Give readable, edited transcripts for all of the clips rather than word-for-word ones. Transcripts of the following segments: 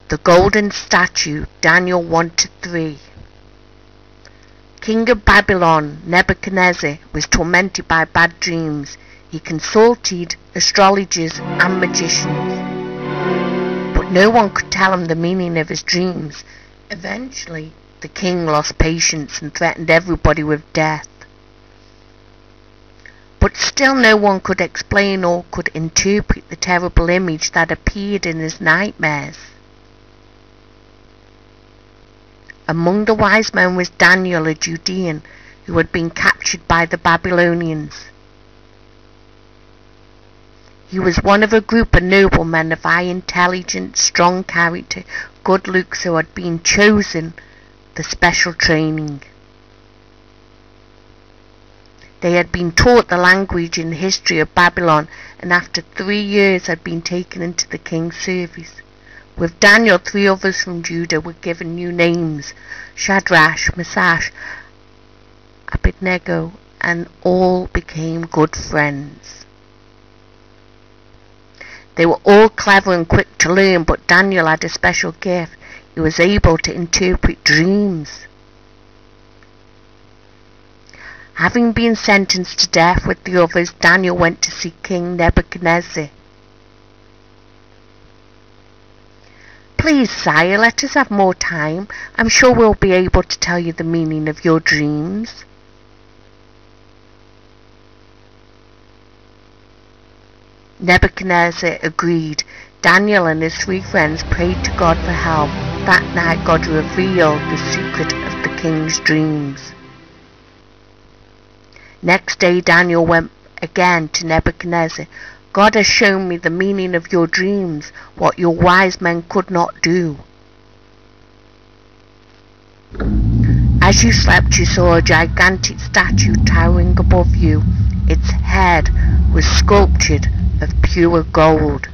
The Golden Statue, Daniel 1-3. King of Babylon, Nebuchadnezzar, was tormented by bad dreams. He consulted astrologers and magicians, but no one could tell him the meaning of his dreams. Eventually, the king lost patience and threatened everybody with death. But still no one could explain or could interpret the terrible image that appeared in his nightmares. Among the wise men was Daniel, a Judean, who had been captured by the Babylonians. He was one of a group of noblemen of high intelligence, strong character, good looks, who had been chosen for special training. They had been taught the language and history of Babylon, and after 3 years had been taken into the king's service. With Daniel, 3 others from Judah were given new names: Shadrach, Meshach, Abednego, and all became good friends. They were all clever and quick to learn, but Daniel had a special gift. He was able to interpret dreams. Having been sentenced to death with the others, Daniel went to see King Nebuchadnezzar. "Please, sire, let us have more time. I'm sure we'll be able to tell you the meaning of your dreams." Nebuchadnezzar agreed. Daniel and his 3 friends prayed to God for help. That night God revealed the secret of the king's dreams. Next day Daniel went again to Nebuchadnezzar. "God has shown me the meaning of your dreams, what your wise men could not do. As you slept, you saw a gigantic statue towering above you. Its head was sculptured of pure gold.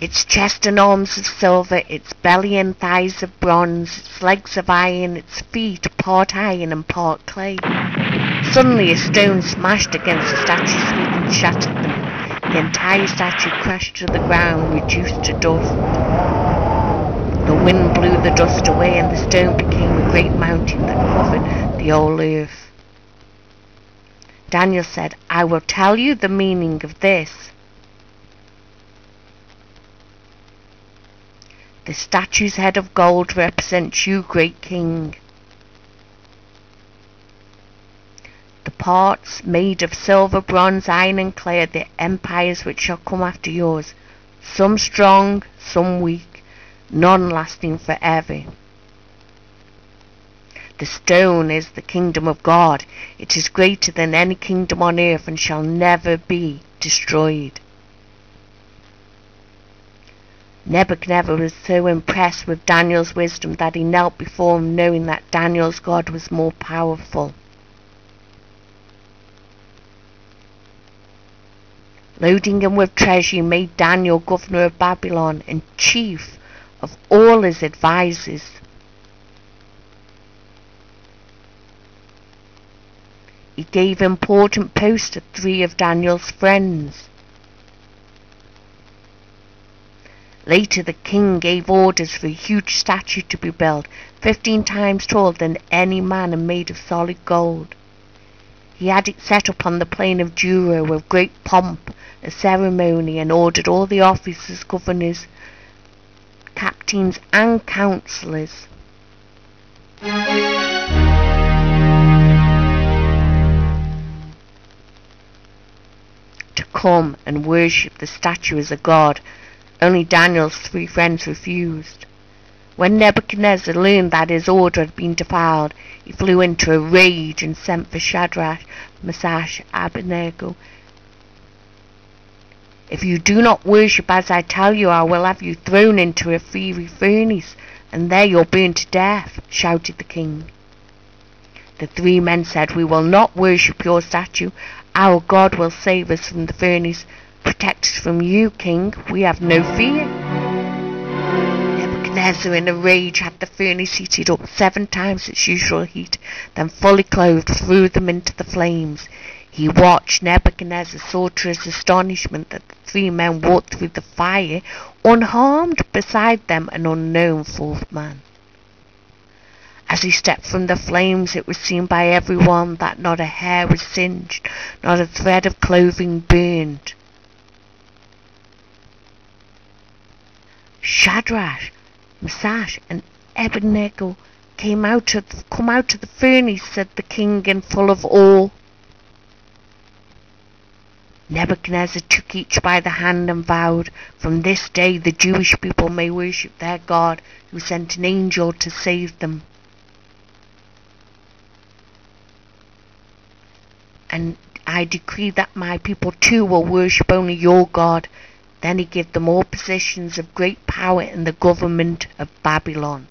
Its chest and arms of silver, its belly and thighs of bronze, its legs of iron, its feet part iron and part clay." Suddenly a stone smashed against the statue's feet and shattered them. The entire statue crashed to the ground, reduced to dust. The wind blew the dust away, and the stone became a great mountain that covered the whole earth. Daniel said, "I will tell you the meaning of this. The statue's head of gold represents you, great king. The parts made of silver, bronze, iron and clay are the empires which shall come after yours, some strong, some weak, none lasting forever. The stone is the kingdom of God. It is greater than any kingdom on earth and shall never be destroyed." Nebuchadnezzar was so impressed with Daniel's wisdom that he knelt before him, knowing that Daniel's God was more powerful. Loading him with treasure, he made Daniel governor of Babylon and chief of all his advisors. He gave important posts to 3 of Daniel's friends. Later the king gave orders for a huge statue to be built, 15 times taller than any man and made of solid gold. He had it set up on the plain of Dura with great pomp and ceremony, and ordered all the officers, governors, captains and councillors to come and worship the statue as a god. Only Daniel's 3 friends refused. When Nebuchadnezzar learned that his order had been defiled, he flew into a rage and sent for Shadrach, Meshach, Abednego. "If you do not worship as I tell you, I will have you thrown into a fiery furnace, and there you'll burn to death," shouted the king. The 3 men said, "We will not worship your statue. Our God will save us from the furnace. Protect us from you, king. We have no fear." Nebuchadnezzar, in a rage, had the furnace heated up 7 times its usual heat, then fully clothed, threw them into the flames. He watched. Nebuchadnezzar saw to his astonishment that the three men walked through the fire, unharmed, beside them an unknown fourth man. As he stepped from the flames, it was seen by everyone that not a hair was singed, not a thread of clothing burned. Shadrach, Meshach, and Abednego come out of the furnace, said the king, and full of awe. Nebuchadnezzar took each by the hand and vowed, from this day the Jewish people may worship their God, who sent an angel to save them. And I decree that my people too will worship only your God. Then he gave them all positions of great power in the government of Babylon.